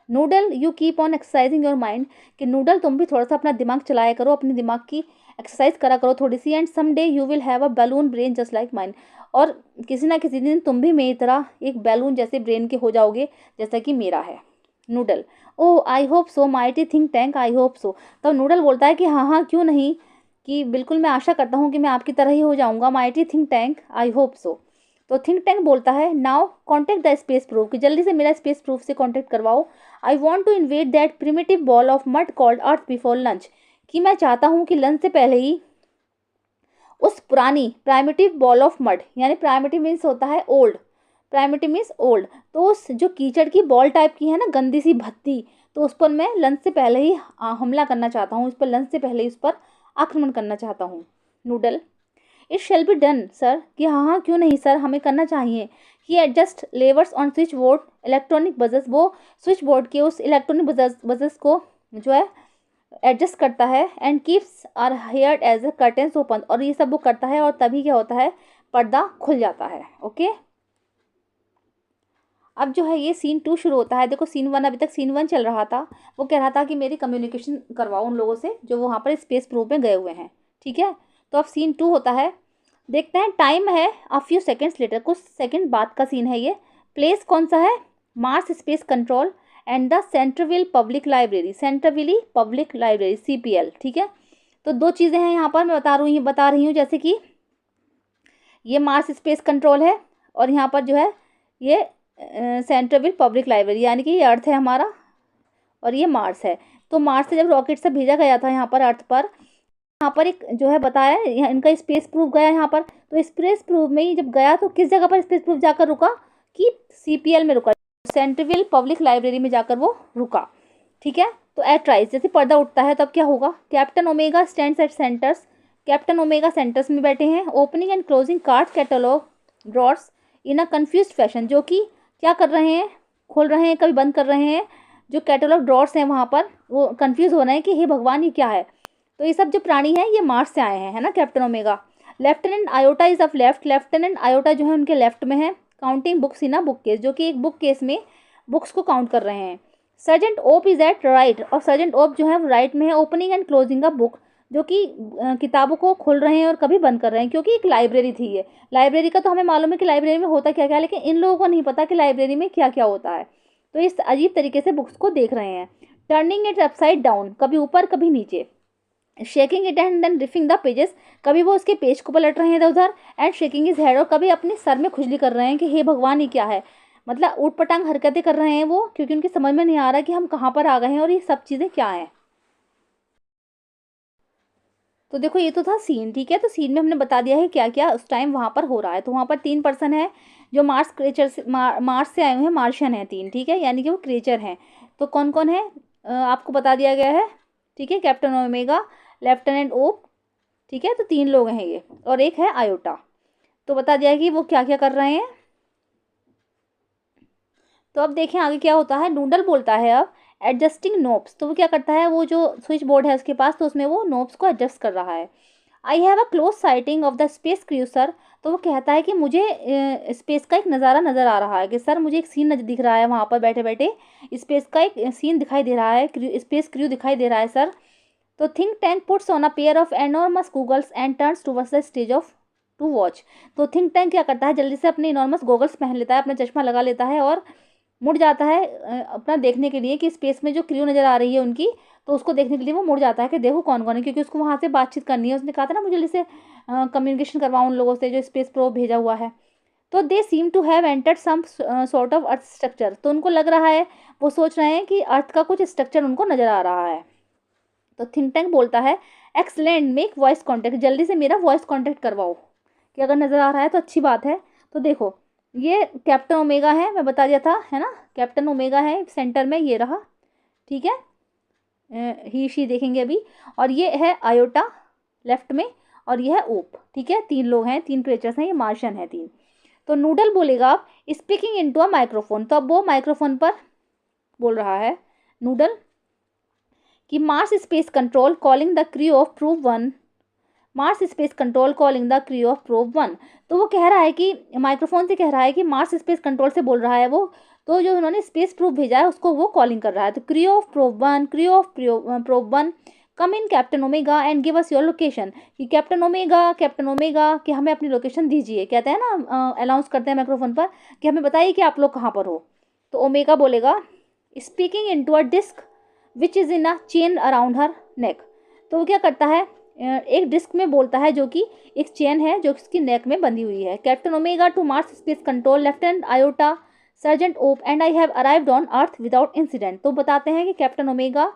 Noodle you keep on exercising your mind, कि नूडल तुम भी थोड़ा सा अपना दिमाग चलाया करो, अपने दिमाग की एक्सरसाइज करा करो थोड़ी सी। And some day you will have a balloon brain just like mine, और किसी ना किसी दिन तुम भी मेरी तरह एक बैलून जैसे ब्रेन के हो जाओगे, जैसा कि मेरा है। Noodle oh I hope so mighty think tank, I hope so. तो नूडल बोलता है कि हाँ हाँ क्यों नहीं, कि बिल्कुल मैं आशा करता हूँ कि मैं आपकी तरह ही हो जाऊँगा, mighty think tank, I hope so. तो थिंक टैंक बोलता है now contact the space proof, कि जल्दी से मेरा स्पेस प्रूफ से कॉन्टेक्ट करवाओ। I want to invade that primitive ball of mud called earth before lunch, कि मैं चाहता हूँ कि लंच से पहले ही उस पुरानी प्राइमिटिव बॉल ऑफ मड, यानी प्राइमिटिव मीन्स होता है ओल्ड, प्राइमिटिव मीन्स ओल्ड, तो उस जो कीचड़ की बॉल टाइप की है ना, गंदी सी भत्ती, तो उस पर मैं लंच से पहले ही हमला करना चाहता हूँ, उस पर लंच से पहले ही उस पर आक्रमण करना चाहता हूँ। Noodle it shall be done sir, कि हाँ हाँ क्यों नहीं सर, हमें करना चाहिए। He adjust levers on switchboard electronic buzzers, वो स्विच बोर्ड के उस इलेक्ट्रॉनिक बजर्स को जो है एडजस्ट करता है। And keeps her hair as a curtains open, और ये सब वो करता है और तभी क्या होता है, पर्दा खुल जाता है। ओके, अब जो है ये सीन 2 शुरू होता है। देखो सीन 1, अभी तक सीन 1 चल रहा था, वो कह रहा था कि मेरी कम्युनिकेशन करवाओ उन लोगों से जो वहाँ पर स्पेस प्रोब में गए हुए हैं, ठीक है। तो अब सीन 2 होता है, देखते हैं। टाइम है अ फ्यू सेकेंड्स लेटर, कुछ सेकंड बाद का सीन है ये। प्लेस कौन सा है, Mars space control and the Centerville public library, Centerville public library CPL, ठीक है। तो दो चीज़ें हैं यहाँ पर, मैं बता रही हूँ, जैसे कि ये मार्स स्पेस कंट्रोल है, और यहाँ पर जो है ये सेंट्रविल पब्लिक लाइब्रेरी, यानी कि ये अर्थ है हमारा और ये मार्स है। तो मार्स से जब रॉकेट से भेजा गया था यहाँ पर अर्थ पर, यहाँ पर एक जो है बताया इनका स्पेस प्रूफ गया यहाँ पर। तो स्पेस प्रूफ में ही जब गया तो किस जगह पर स्पेस प्रूफ जाकर रुका, कि CPL में रुका, सेंट्रविल पब्लिक लाइब्रेरी में जाकर वो रुका, ठीक है। तो एट राइज, जैसे पर्दा उठता है तब क्या होगा, captain omega stands eight centres, captain omega centres में बैठे हैं। Opening and closing card catalogue drawers in a confuse fashion, जो कि क्या कर रहे हैं, खोल रहे हैं, कभी बंद कर रहे हैं। जो कैटलॉग ड्रॉर्स हैं वहाँ पर वो कंफ्यूज हो रहे हैं कि हे भगवान ये क्या है। तो ये सब जो प्राणी हैं ये मार्स से आए हैं, है ना, Captain Omega. Lieutenant Iota is off left, Lieutenant Iota जो है उनके लेफ्ट में है। Counting books in a bookcase, जो कि एक बुक केस में बुक्स को काउंट कर रहे हैं। Sergeant Oop is at right, और सर्जेंट ओप जो है वो राइट में है। Opening and closing a book, जो कि किताबों को खोल रहे हैं और कभी बंद कर रहे हैं, क्योंकि एक लाइब्रेरी थी ये। लाइब्रेरी का तो हमें मालूम है कि लाइब्रेरी में होता क्या क्या है, लेकिन इन लोगों को नहीं पता कि लाइब्रेरी में क्या क्या होता है। तो इस अजीब तरीके से बुक्स को देख रहे हैं। टर्निंग इट अपसाइड डाउन, कभी ऊपर कभी नीचे। Shaking it and then riffing the pages, कभी वो उसके पेज को पलट रहे हैं इधर उधर। एंड शेकिंग इज हेड, और कभी अपने सर में खुजली कर रहे हैं कि हे भगवान ये क्या है। मतलब ऊट पटांग हरकतें कर रहे हैं वो, क्योंकि उनकी समझ में नहीं आ रहा कि हम कहाँ पर आ गए हैं और ये सब चीज़ें क्या हैं। तो देखो ये तो था सीन, ठीक है। तो सीन में हमने बता दिया है क्या क्या उस टाइम वहाँ पर हो रहा है। तो वहाँ पर 3 पर्सन है जो मार्स क्रेचर से मार्स से आए हुए हैं, मार्शियन है 3, ठीक है, यानी कि वो क्रेचर हैं। तो कौन कौन है आपको बता दिया गया है, ठीक है। कैप्टन ओमेगा, लेफ्टिनेंट ओप, ठीक है। तो 3 लोग हैं ये, और एक है आयोटा। तो बता दिया है कि वो क्या क्या कर रहे हैं। तो अब देखें आगे क्या होता है। नूडल बोलता है अब एडजस्टिंग नोब्स, तो वो क्या करता है, वो जो स्विच बोर्ड है उसके पास, तो उसमें वो नोब्स को एडजस्ट कर रहा है। I have a close sighting of the space crew sir, तो वो कहता है कि मुझे स्पेस का एक नज़ारा नज़र आ रहा है, कि सर मुझे एक सीन दिख रहा है वहाँ पर बैठे बैठे, स्पेस का एक सीन दिखाई दे रहा है, स्पेस क्रू दिखाई दे रहा है सर। तो think tank puts on a pair of enormous goggles and turns towards the stage off to watch. तो थिंक टैंक क्या करता है, जल्दी से अपने इनॉर्मस गॉगल्स पहन लेता है, अपना चश्मा लगा लेता है और मुड़ जाता है अपना देखने के लिए कि स्पेस में जो क्रू नज़र आ रही है उनकी, तो उसको देखने के लिए वो मुड़ जाता है कि देखो कौन कौन है, क्योंकि उसको वहाँ से बातचीत करनी है। उसने कहा था ना मुझे जल्दी से कम्युनिकेशन करवाऊँ उन लोगों से जो स्पेस प्रोब भेजा हुआ है। तो they seem to have entered some sort of earth structure, तो उनको लग रहा है, वो सोच रहे हैं कि अर्थ का कुछ स्ट्रक्चर उनको नज़र आ रहा है। तो थिंक टैंक बोलता है एक्सलेंट, मेक वॉइस कॉन्टैक्ट, जल्दी से मेरा वॉइस कॉन्टैक्ट करवाओ, कि अगर नज़र आ रहा है तो अच्छी बात है। तो देखो ये कैप्टन ओमेगा है, मैं बता दिया था, है ना, कैप्टन ओमेगा है सेंटर में, ये रहा, ठीक है। ही शी देखेंगे अभी। और ये है आयोटा लेफ्ट में, और ये है ओप, ठीक है। 3 लोग हैं, 3 क्रिएचर्स हैं, ये मार्शन है 3। तो नूडल बोलेगा आप स्पीकिंग इनटू अ माइक्रोफोन, तो अब वो माइक्रोफोन पर बोल रहा है नूडल कि Mars space control calling the crew of prove 1, Mars space control calling the crew of probe 1। तो वो कह रहा है कि माइक्रोफोन से कह रहा है कि मार्स स्पेस कंट्रोल से बोल रहा है वो, तो जो उन्होंने स्पेस प्रोब भेजा है उसको वो कॉलिंग कर रहा है। तो crew of probe 1, crew of probe 1 come in captain omega and give us your location, कि कैप्टन ओमेगा कि हमें अपनी लोकेशन दीजिए, कहते हैं ना, अनाउंस करते हैं माइक्रोफोन पर कि हमें बताइए कि आप लोग कहाँ पर हो। तो ओमेगा बोलेगा speaking into a disc which is in a chain around her neck. तो वो क्या करता है, एक डिस्क में बोलता है जो कि एक चेन है जो उसकी नेक में बंधी हुई है। Captain Omega to Mars space control, Lieutenant Iota, sergeant Oop and I have arrived on earth without incident. तो बताते हैं कि Captain Omega,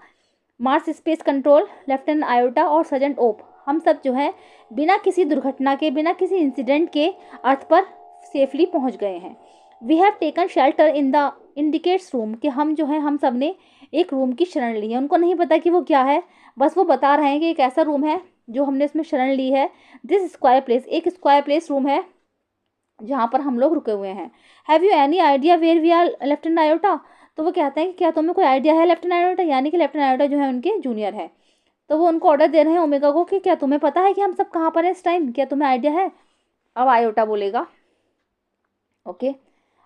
Mars space control, Lieutenant Iota और सर्जेंट ओप, हम सब जो है बिना किसी दुर्घटना के, बिना किसी इंसिडेंट के अर्थ पर सेफली पहुंच गए हैं। We have taken shelter in the indicates room, कि हम जो है हम सब ने एक रूम की शरण ली है। उनको नहीं पता कि वो क्या है, बस वो बता रहे हैं कि एक ऐसा रूम है जो हमने इसमें शरण ली है। दिस स्क्वायर प्लेस, एक स्क्वायर प्लेस रूम है जहाँ पर हम लोग रुके हुए हैं। Have you any idea where we are Lieutenant Iota. तो वो कहते हैं कि क्या तुम्हें कोई आइडिया है लेफ्टिनेंट आयोटा, यानी कि लेफ्टिनेंट आयोटा जो है उनके जूनियर है। तो वो उनको ऑर्डर दे रहे हैं ओमेगा को कि क्या तुम्हें पता है कि हम सब कहाँ पर हैं इस टाइम, क्या तुम्हें आइडिया है। अब आयोटा बोलेगा okay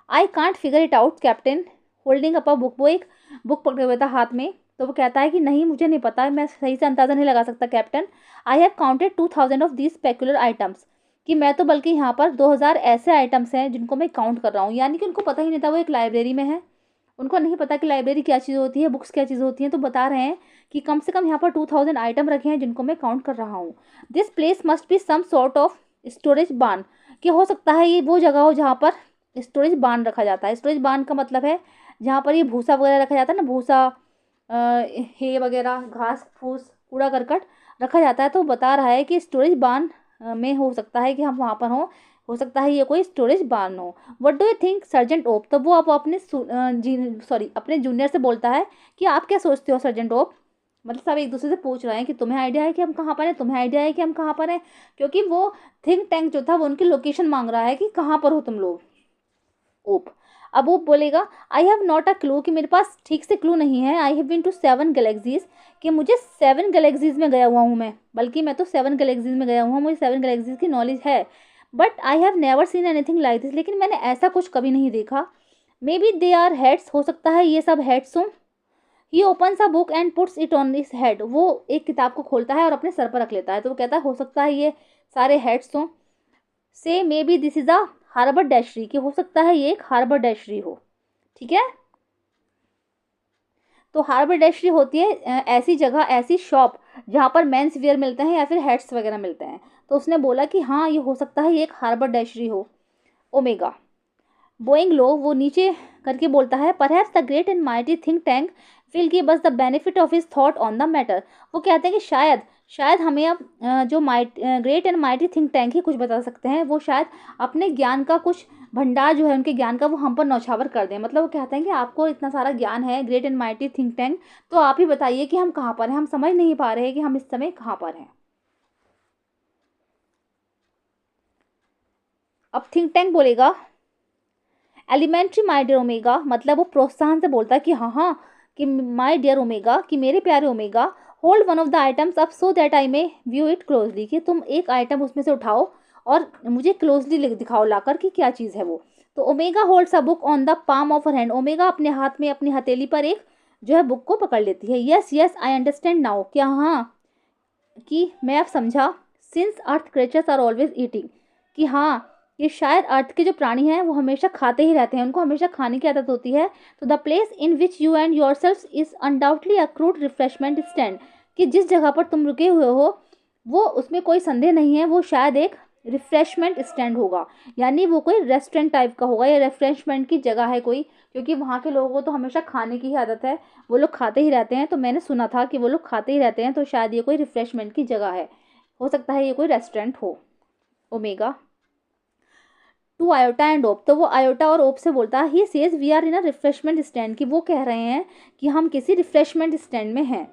I can't figure it out captain holding up a book, वो एक बुक पकड़े हुए था हाथ में। तो वो कहता है कि नहीं मुझे नहीं पता, मैं सही से अंदाज़ा नहीं लगा सकता captain. I have counted 2000 of these specular items, कि मैं तो बल्कि यहाँ पर 2000 ऐसे आइटम्स हैं जिनको मैं काउंट कर रहा हूँ। यानी कि उनको पता ही नहीं था वो एक लाइब्रेरी में है, उनको नहीं पता कि लाइब्रेरी क्या चीज़ होती है, बुक्स क्या चीज़ होती हैं। तो बता रहे हैं कि कम से कम यहाँ पर 2000 आइटम रखे हैं जिनको मैं काउंट कर रहा हूँ। This place must be some sort of storage barn, कि हो सकता है ये वो जगह हो जहाँ पर स्टोरेज बान रखा जाता है। स्टोरेज बान का मतलब है जहाँ पर ये भूसा वगैरह रखा जाता है ना, भूसा, हे वगैरह, घास फूस, कूड़ा करकट रखा जाता है। तो बता रहा है कि स्टोरेज बान में हो सकता है कि हम वहाँ पर हों, हो सकता है ये कोई स्टोरेज बान हो। What do you think sergeant Op, तब वो अब अपने अपने जूनियर से बोलता है कि आप क्या सोचते हो सर्जेंट ओप। मतलब सब एक दूसरे से पूछ रहे हैं कि तुम्हें आइडिया है कि हम कहाँ पर हैं, तुम्हें आइडिया है कि हम कहाँ पर हैं, क्योंकि वो थिंक टैंक जो था वो उनकी लोकेशन मांग रहा है कि कहाँ पर हो तुम लोग। ओप अब वो बोलेगा I have not a clue, कि मेरे पास ठीक से क्लू नहीं है। I have been to 7 galaxies, कि मुझे 7 गैलेक्सीज में गया हुआ हूँ मैं, बल्कि मैं तो 7 गैलेक्सीज में गया हुआ हूँ, मुझे 7 गैलेक्सीज की नॉलेज है। But I have never seen anything like this, लेकिन मैंने ऐसा कुछ कभी नहीं देखा। Maybe they are heads, हो सकता है ये सब हेड्स हों। He opens a book and puts it on this head, वो एक किताब को खोलता है और अपने सर पर रख लेता है, तो वो कहता है हो सकता है ये सारे हेड्स हों। Say maybe this is a haberdashery, कि हो सकता है ये एक हार्बर डैशरी हो। ठीक है, तो हार्बर डैशरी होती है ऐसी जगह, ऐसी शॉप जहाँ पर मेंस वियर मिलते हैं या फिर हेड्स वगैरह मिलते हैं। तो उसने बोला कि हाँ ये हो सकता है ये एक हार्बर डैशरी हो। ओमेगा बोइंग लो, वो नीचे करके बोलता है, perhaps the great and mighty think tank will give us the benefit of his thought on the matter. वो कहते हैं कि शायद शायद हमें अब जो great and mighty think tank ही कुछ बता सकते हैं, वो शायद अपने ज्ञान का कुछ भंडार जो है उनके ज्ञान का, वो हम पर नौछावर कर दें। मतलब वो कहते हैं कि आपको इतना सारा ज्ञान है, great and mighty think tank, तो आप ही बताइए कि हम कहाँ पर हैं, हम समझ नहीं पा रहे हैं कि हम इस समय कहाँ पर हैं। अब थिंक टैंक बोलेगा एलिमेंट्री माय डियर ओमेगा, मतलब वो प्रोत्साहन से बोलता है कि हाँ हाँ, कि माय डियर ओमेगा, कि मेरे प्यारे omega, hold one of the items up so that I may view it closely, कि तुम एक आइटम उसमें से उठाओ और मुझे क्लोजली दिखाओ लाकर कि क्या चीज़ है वो। तो omega holds a book on the palm of her hand, omega अपने हाथ में, अपनी हथेली पर एक जो है बुक को पकड़ लेती है। Yes yes I understand now, क्या हाँ, कि मैं अब समझा। Since earth creatures are always eating, कि हाँ ये शायद अर्थ के जो प्राणी हैं वो हमेशा खाते ही रहते हैं, उनको हमेशा खाने की आदत होती है। तो the place in which you and your self is undoubtedly a crude refreshment stand, कि जिस जगह पर तुम रुके हुए हो वो, उसमें कोई संदेह नहीं है, वो शायद एक रिफ्रेशमेंट स्टैंड होगा, यानी वो कोई रेस्टोरेंट टाइप का होगा या रिफ्रेशमेंट की जगह है कोई, क्योंकि वहाँ के लोगों को तो हमेशा खाने की ही आदत है, वो लोग खाते ही रहते हैं। तो मैंने सुना था कि वो लोग खाते ही रहते हैं, तो शायद ये कोई रिफ्रेशमेंट की जगह है, हो सकता है ये कोई रेस्टोरेंट हो। Omega to Iota and Op, तो वो आयोटा और ओप से बोलता है, he says we are in a refreshment stand, कि वो कह रहे हैं कि हम किसी रिफ्रेशमेंट स्टैंड में हैं।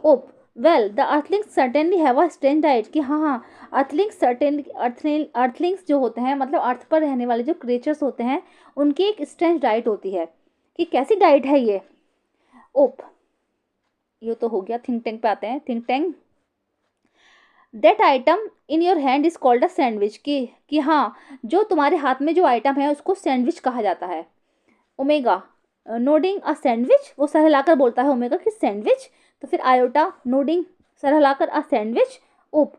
Op well the earthlings certainly have a strange diet, कि हाँ हाँ अर्थलिंग्स सर्टेनली, अर्थलिंग्स जो होते हैं मतलब अर्थ पर रहने वाले जो क्रिएचर्स होते हैं, उनकी एक स्ट्रेंज डाइट होती है। कि कैसी डाइट है ये। ओप, ये तो हो गया। थिंक टैंक पे आते हैं। Think tank that item in your hand is called a sandwich, कि हाँ जो तुम्हारे हाथ में जो आइटम है उसको सैंडविच कहा जाता है। ओमेगा नोडिंग अ सैंडविच, वो सर हिलाकर बोलता है ओमेगा कि सैंडविच। तो फिर आयोटा नोडिंग, सर हिलाकर a sandwich. Op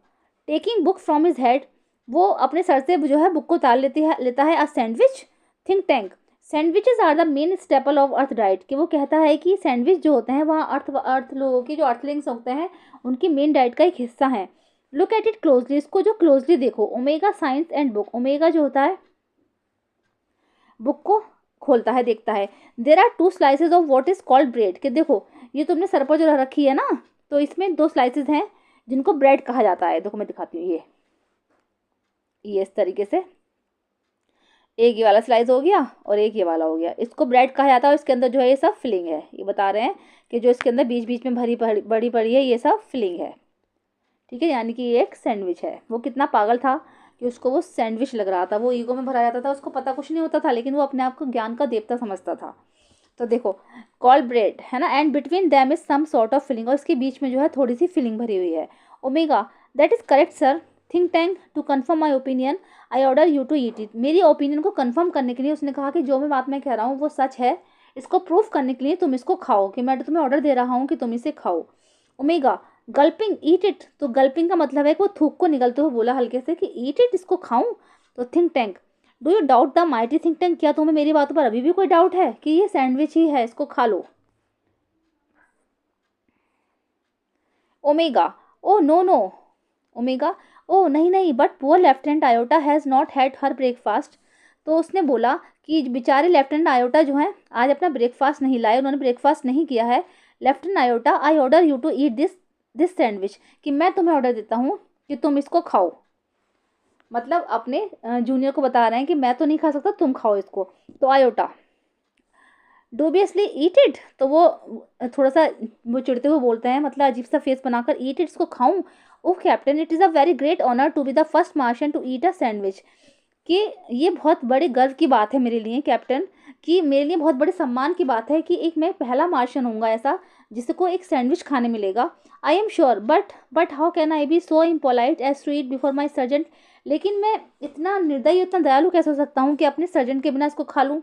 taking book from his head, वो अपने सर से जो है बुक को उतार लेता है a sandwich. Think Tank sandwiches are the main staple of earth diet, कि वो कहता है कि सैंडविच जो होते हैं वहाँ अर्थ लोगों की जो अर्थलिंग्स होते हैं उनकी मेन डाइट का एक हिस्सा है। लुक एट इट क्लोजली, इसको जो क्लोजली देखो। Omega science and book, Omega जो होता है बुक को खोलता है, देखता है। There are 2 slices of what is called bread, कि देखो ये तुमने सर पर जो रखी है ना, तो इसमें 2 स्लाइसेज हैं जिनको ब्रेड कहा जाता है। देखो मैं दिखाती हूँ, ये इस तरीके से, एक ये वाला स्लाइस हो गया और एक ये वाला हो गया, इसको ब्रेड कहा जाता है। और इसके अंदर जो है ये सब फिलिंग है, ये बता रहे हैं कि जो इसके अंदर बीच बीच में भरी बड़ी पड़ी है ये सब फिलिंग है। ठीक है, यानी कि ये एक सैंडविच है। वो कितना पागल था कि उसको वो सैंडविच लग रहा था, वो ईगो में भरा जाता था, उसको पता कुछ नहीं होता था, लेकिन वो अपने आप को ज्ञान का देवता समझता था। तो देखो कॉल ब्रेड है ना, and between them is some sort of filling, और इसके बीच में जो है थोड़ी सी फिलिंग भरी हुई है। Omega that is correct sir, Think Tank to confirm my opinion I order you to eat it, मेरी ओपिनियन को कन्फर्म करने के लिए उसने कहा कि जो मैं बात मैं कह रहा हूँ वो सच है, इसको प्रूफ करने के लिए तुम इसको खाओ, कि मैं तुम्हें ऑर्डर दे रहा हूँ कि तुम इसे खाओ। ओमेगा गल्पिंग ईट इट, तो गल्पिंग का मतलब है कि वो थूक को निगलते हुए बोला हल्के से कि ईट इट, इसको खाऊं। तो think tank do you doubt the mighty think tank, क्या तुम्हें मेरी बातों पर अभी भी कोई डाउट है कि ये सैंडविच ही है, इसको खा लो। Omega oh no no, Omega ओ नहीं नहीं, but poor lieutenant Iota has not had her breakfast, तो उसने बोला कि बेचारे लेफ्टिनेंट आयोटा जो हैं आज अपना ब्रेकफास्ट नहीं लाए, उन्होंने ब्रेकफास्ट नहीं किया है। Lieutenant Iota I order you to eat this sandwich, कि मैं तुम्हें ऑर्डर देता हूँ कि तुम इसको खाओ। मतलब अपने जूनियर को बता रहे हैं कि मैं तो नहीं खा सकता, तुम खाओ इसको। तो आयोटा डूबियसली ईट इट, तो वो थोड़ा सा वो चिढ़ते हुए बोलते हैं, मतलब अजीब सा फेस बनाकर, ईट इट, इसको खाऊं। Oh captain it is a very great honour to be the first Martian to eat a sandwich, कि ये बहुत बड़े गर्व की बात है मेरे लिए कैप्टन, कि मेरे लिए बहुत बड़े सम्मान की बात है कि एक मैं पहला मार्शियन होऊंगा ऐसा जिसको एक सैंडविच खाने मिलेगा। I am sure, but how can I be so impolite as to eat before my sergeant. लेकिन मैं इतना निर्दयी, इतना दयालु कैसे हो सकता हूँ कि अपने सर्जेंट के बिना इसको खा लूँ।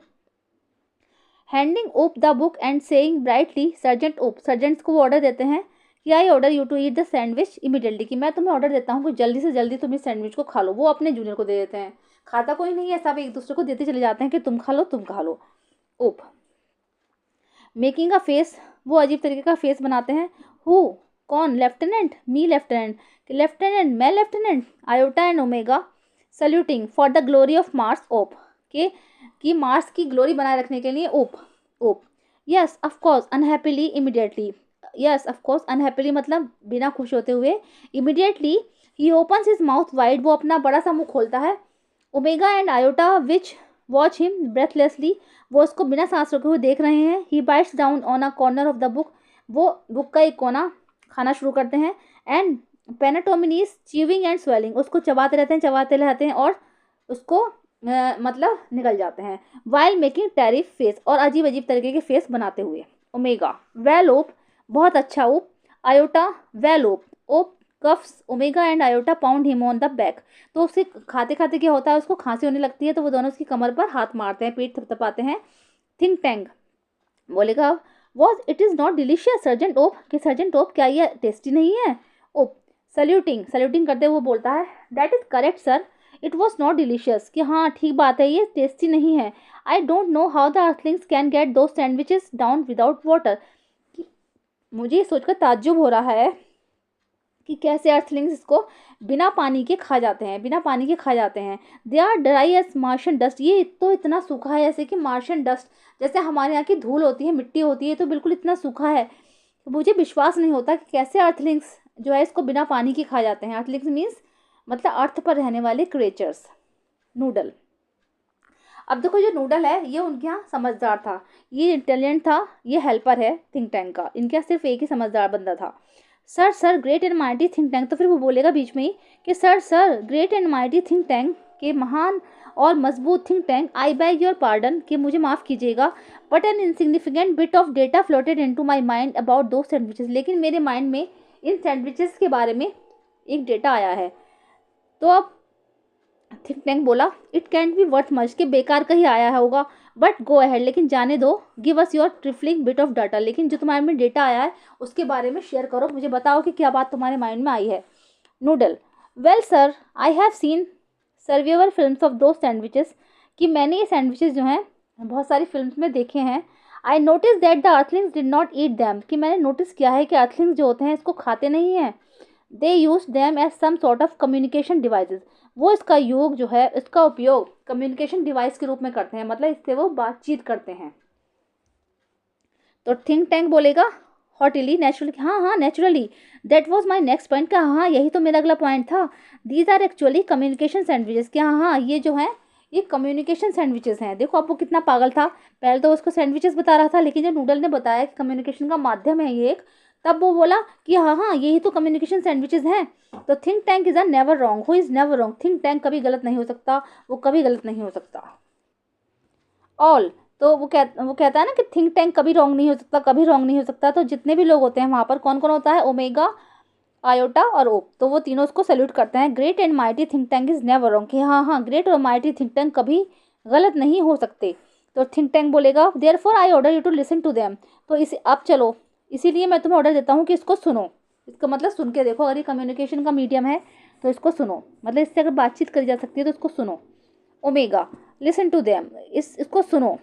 Handing Op the book and saying brightly sergeant Op, sergeants को वो ऑर्डर देते हैं कि I order you to eat the sandwich immediately, कि मैं तुम्हें ऑर्डर देता हूँ कि जल्दी से जल्दी तुम इस सैंडविच को खा लो। वो अपने जूनियर को दे देते हैं, खाता कोई नहीं है, सब एक दूसरे को देते चले जाते हैं कि तुम खा लो, तुम खा लो। ओप मेकिंग अ फेस, वो अजीब तरीके का फेस बनाते हैं। हु, कौन, लेफ्टिनेंट, मी लेफ्टिनेंट, लेफ्टिनेंट, मैं lieutenant, Iota and Omega saluting for the glory of Mars Op, के कि मार्स की ग्लोरी बनाए रखने के लिए Op Op. Yes of course unhappily immediately, yes of course unhappily मतलब बिना खुश होते हुए, immediately he opens his mouth wide, वो अपना बड़ा सा मुंह खोलता है। Omega and Iota which watch him breathlessly, वो उसको बिना सांस रोके हुए देख रहे हैं। He bites down on a corner of the book, वो बुक का एक कोना खाना शुरू करते हैं। And pantomimes chewing and swallowing, उसको चबाते रहते हैं और उसको मतलब निकल जाते हैं। वाइल मेकिंग टैरिफ फेस, और अजीब अजीब तरीके के फेस बनाते हुए। ओमेगा वेल ओप, बहुत अच्छा Op. Iota well Op, Op cuffs Omega and Iota pound him on the back, तो उसे खाते खाते क्या होता है, उसको खांसी होने लगती है, तो वो दोनों उसकी कमर पर हाथ मारते हैं, पीठ थपथपाते हैं। थिंक टैंक बोलेगा was it is not delicious sergeant Op, कि सर्जेंट ओप क्या ये टेस्टी नहीं है। ओप सल्यूटिंग करते हुए बोलता है that is correct sir, it was not delicious, कि हाँ ठीक बात है, ये टेस्टी नहीं है। I don't know how the Earthlings can get दो सैंडविचेस डाउन विदाउट वाटर, मुझे सोचकर ताज्जुब हो रहा है कि कैसे अर्थलिंग्स इसको बिना पानी के खा जाते हैं, बिना पानी के खा जाते हैं। They are dry as Martian dust, ये तो इतना सूखा है जैसे कि मार्शियन डस्ट, जैसे हमारे यहाँ की धूल होती है, मिट्टी होती है, तो बिल्कुल इतना सूखा है। तो मुझे विश्वास नहीं होता कि कैसे अर्थलिंग्स जो है इसको बिना पानी के खा जाते हैं। अर्थलिंग्स मीन्स मतलब अर्थ पर रहने वाले क्रिएचर्स। नूडल, अब देखो जो नूडल है ये उनके यहाँ समझदार था, ये इंटेलिजेंट था, ये हेल्पर है थिंक टैंक का, इनके यहाँ सिर्फ एक ही समझदार बंदा था। Sir great and mighty think tank, तो फिर वो बोलेगा बीच में ही कि sir great and mighty think tank, के महान और मजबूत think tank, I bag your pardon, कि मुझे माफ़ कीजिएगा, but N insignificant bit of data floated into my mind about दो सैंडविचेस, लेकिन मेरे माइंड में इन सैंडविचेस के बारे में एक डेटा आया है। तो अब थिंक टैंक बोला it cantt B worth much, के बेकार का ही आया होगा, बट गो अहेड, लेकिन जाने दो, give us your trifling bit of data, लेकिन जो तुम्हारे में डेटा आया है उसके बारे में शेयर करो, मुझे बताओ कि क्या बात तुम्हारे माइंड में आई है। Noodle well sir I have seen survival films of दो सैंडविचेस, कि मैंने ये सैंडविचेस जो हैं बहुत सारी फिल्म्स में देखे हैं। I notice that the earthlings did not eat them, कि मैंने नोटिस किया है कि अर्थलिंग्स जो होते हैं इसको खाते नहीं हैं। They use them as some sort of communication devices, वो इसका योग जो है इसका उपयोग कम्युनिकेशन डिवाइस के रूप में करते हैं, मतलब इससे वो बातचीत करते हैं। तो थिंक टैंक बोलेगा हॉटिली नेचुरली, हाँ naturally, that was my next point, का हाँ यही तो मेरा अगला पॉइंट था। These are actually communication sandwiches, क्या हाँ ये जो है ये कम्युनिकेशन सैंडविचेस हैं। देखो अब वो कितना पागल था, पहले तो उसको सैंडविचेस बता रहा था, लेकिन जब नूडल ने बताया कि कम्युनिकेशन का माध्यम है ये एक, तब वो बोला कि हाँ यही तो कम्युनिकेशन सैंडविचेस हैं। तो think tank is a never wrong, who is never wrong, think tank कभी गलत नहीं हो सकता, वो कभी गलत नहीं हो सकता। ऑल, तो वो कहता है ना कि थिंक टैंक कभी रॉन्ग नहीं हो सकता, कभी रॉन्ग नहीं हो सकता। तो जितने भी लोग होते हैं वहाँ पर कौन कौन होता है, ओमेगा, आयोटा और ओप, तो वो तीनों उसको सैल्यूट करते हैं। Great and mighty think tank is never wrong, कि हाँ ग्रेट और माइटी थिंक टैंक कभी गलत नहीं हो सकते। तो थिंक टैंक बोलेगा therefore I order you to listen to them, तो इसे अब चलो इसीलिए मैं तुम्हें ऑर्डर देता हूँ कि इसको सुनो। इसका मतलब सुन के देखो, अगर ये कम्युनिकेशन का मीडियम है तो इसको सुनो, मतलब इससे अगर बातचीत करी जा सकती है तो इसको सुनो। ओमेगा लिसन टू देम, इसको सुनो।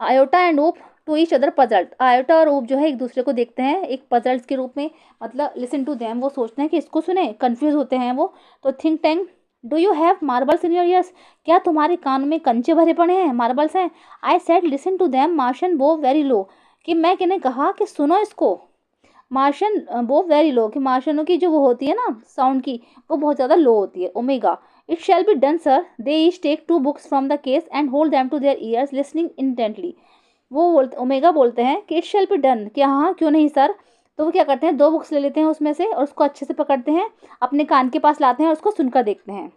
Iota and Op to each other puzzled, Iota और ओप जो है एक दूसरे को देखते हैं एक पजल्स के रूप में, मतलब लिसन टू देम, वो सोचते हैं कि इसको सुने, कंफ्यूज होते हैं वो। तो think tank do you have marbles in your ears, क्या तुम्हारे कान में कंचे भरे पड़े हैं, मार्बल्स हैं। I said listen to them Martian bow very लो, कि मैं कहने कहा कि सुनो इसको, मार्शन बो वेरी लो, कि मार्शनों की जो वो होती है ना साउंड की, वो बहुत ज़्यादा लो होती है। Omega it shall be done sir, they each take 2 books from the case and hold them to their ears listening intently, वो बोलते ओमेगा बोलते हैं कि इट शैल बी डन, कि हाँ क्यों नहीं सर। तो वो क्या करते हैं 2 बुक्स ले लेते हैं उसमें से और उसको अच्छे से पकड़ते हैं, अपने कान के पास लाते हैं और उसको सुनकर देखते हैं।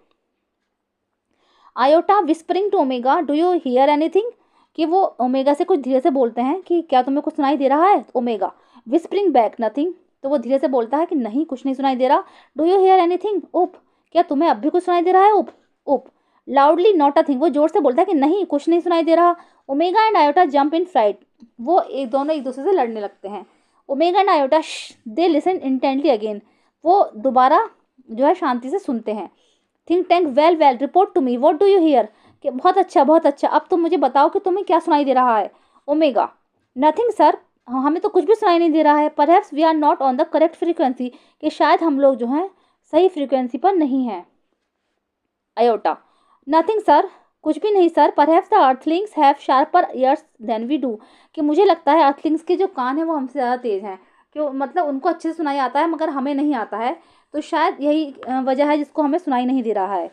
Iota whispering to Omega, do you hear anything, कि वो ओमेगा से कुछ धीरे से बोलते हैं कि क्या तुम्हें कुछ सुनाई दे रहा है। ओमेगा विस्परिंग बैक नथिंग, तो वो धीरे से बोलता है कि नहीं कुछ नहीं सुनाई दे रहा। डू यू हियर एनीथिंग, ओप, क्या तुम्हें अब भी कुछ सुनाई दे रहा है। ओप ओप लाउडली नॉट अ थिंग, वो जोर से बोलता है कि नहीं कुछ नहीं सुनाई दे रहा। Omega and Iota jump in flight, वो दोनों एक दूसरे से लड़ने लगते हैं। Omega and Iota they listen intently again, वो दोबारा जो है शांति से सुनते हैं। Think Tank well well report to me what do you hear, कि बहुत अच्छा बहुत अच्छा, अब तुम मुझे बताओ कि तुम्हें क्या सुनाई दे रहा है। ओमेगा नथिंग सर, हमें तो कुछ भी सुनाई नहीं दे रहा है। Perhaps we are not on the correct frequency, कि शायद हम लोग जो हैं सही फ्रीक्वेंसी पर नहीं हैं। आयोटा नथिंग सर, कुछ भी नहीं sir. Perhaps the earthlings have sharper ears than we do, कि मुझे लगता है अर्थलिंग्स के जो कान हैं वो हमसे ज़्यादा तेज़ हैं, कि मतलब उनको अच्छे से सुनाई आता है मगर हमें नहीं आता है, तो शायद यही वजह है जिसको हमें सुनाई नहीं दे रहा है।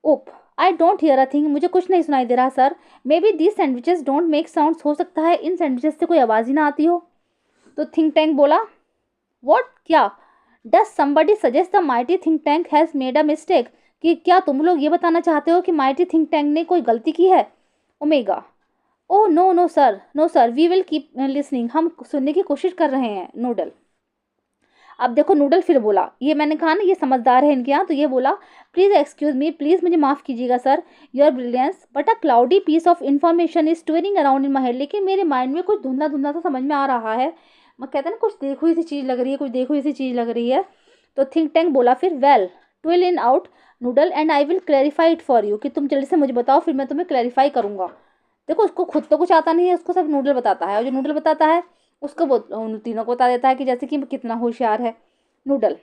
Op I don't hear a thing, मुझे कुछ नहीं सुनाई दे रहा sir. Maybe these sandwiches don't make sounds, हो सकता है इन सैंडविचेस से कोई आवाज़ ही ना आती हो। तो थिंक टैंक बोला व्हाट, क्या। Does somebody suggest the mighty think tank has made a mistake, कि क्या तुम लोग ये बताना चाहते हो कि माइटी थिंक टैंक ने कोई गलती की है। Omega oh no no sir, no sir, we will keep listening, हम सुनने की कोशिश कर रहे हैं। नूडल, अब देखो नूडल फिर बोला, ये मैंने कहा ना ये समझदार है इनके यहाँ, तो ये बोला प्लीज़ एक्सक्यूज़ मी, प्लीज़ मुझे माफ़ कीजिएगा sir, your brilliance but a cloudy piece of information is touring around in my head, लेकिन मेरे माइंड में कुछ धुंधला धुंधला सा समझ में आ रहा है। मैं कहते हैं ना कुछ देखी हुई सी चीज़ लग रही है, कुछ देखी हुई सी चीज़ लग रही है। तो थिंक टैंक बोला फिर well twill in out noodle and I will clarify it for you, कि तुम जल्दी से मुझे बताओ फिर मैं तुम्हें क्लैरिफाई करूँगा। देखो उसको खुद तो कुछ आता नहीं है, उसको सब नूडल बताता है, और जो नूडल बताता है उसको वो उन तीनों को बता देता है कि जैसे कि कितना होशियार है noodle.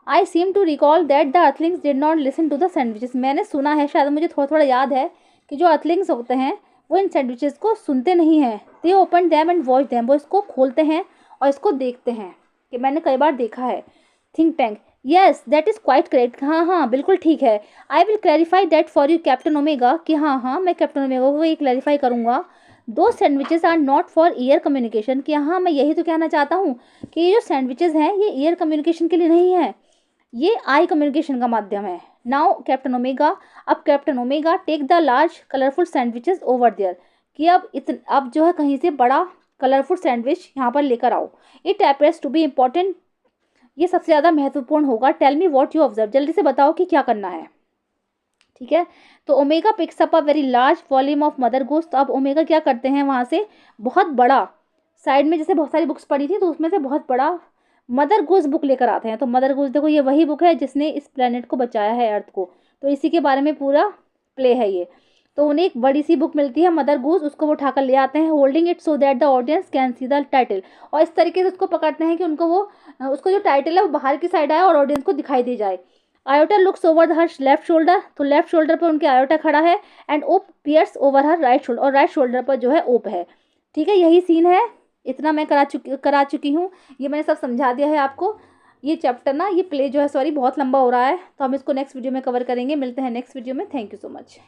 I seem to recall that the earthlings did not listen to the sandwiches, मैंने सुना है, शायद मुझे थोड़ा थोड़ा याद है कि जो अर्थलिंग्स होते हैं वो इन सैंडविचेस को सुनते नहीं हैं। दे open them and watch them, वो इसको खोलते हैं और इसको देखते हैं, कि मैंने कई बार देखा है। Think tank yes that is quite correct, हाँ हाँ बिल्कुल ठीक है। I will clarify that for you captain omega, कि हाँ हाँ मैं कैप्टन ओमेगा को ये क्लैरिफाई करूँगा। Those sandwiches are not for ear communication, कि हाँ मैं यही तो कहना चाहता हूँ कि ये जो सैंडविचेस हैं ये ईयर कम्युनिकेशन के लिए नहीं है, ये आई कम्युनिकेशन का माध्यम है। नाउ कैप्टन ओमेगा, अब captain Omega take the large colourful sandwiches over there, कि अब जो है कहीं से बड़ा कलरफुल सैंडविच यहाँ पर लेकर आओ। It appears to be important, ये सबसे ज़्यादा महत्वपूर्ण होगा। Tell me what you observe, जल्दी से बताओ कि क्या करना है। ठीक है, तो omega picks up a very large volume of mother goose, तो अब ओमेगा क्या करते हैं वहाँ से बहुत बड़ा, साइड में जैसे बहुत सारी बुक्स पड़ी थी तो उसमें से बहुत बड़ा मदर गूस बुक लेकर आते हैं। तो मदर गूस देखो ये वही बुक है जिसने इस प्लेनेट को बचाया है, अर्थ को, तो इसी के बारे में पूरा प्ले है ये। तो उन्हें एक बड़ी सी बुक मिलती है मदर गूस, उसको वो उठाकर ले आते हैं, holding it so that the audience can see the title, और इस तरीके से उसको पकड़ते हैं कि उनको वो उसको जो टाइटल है वो बाहर की साइड आए और ऑडियंस को दिखाई दे जाए। Iota looks over her left shoulder, तो लेफ्ट शोल्डर पर उनके आयोटा खड़ा है, and Op peers over her right shoulder, और राइट शोल्डर पर जो है ओप है। ठीक है, यही सीन है, इतना मैं करा चुकी हूँ, ये मैंने सब समझा दिया है आपको। ये चैप्टर ना, ये प्ले जो है सॉरी बहुत लंबा हो रहा है, तो हम इसको नेक्स्ट वीडियो में कवर करेंगे। मिलते हैं नेक्स्ट वीडियो में, थैंक यू सो मच।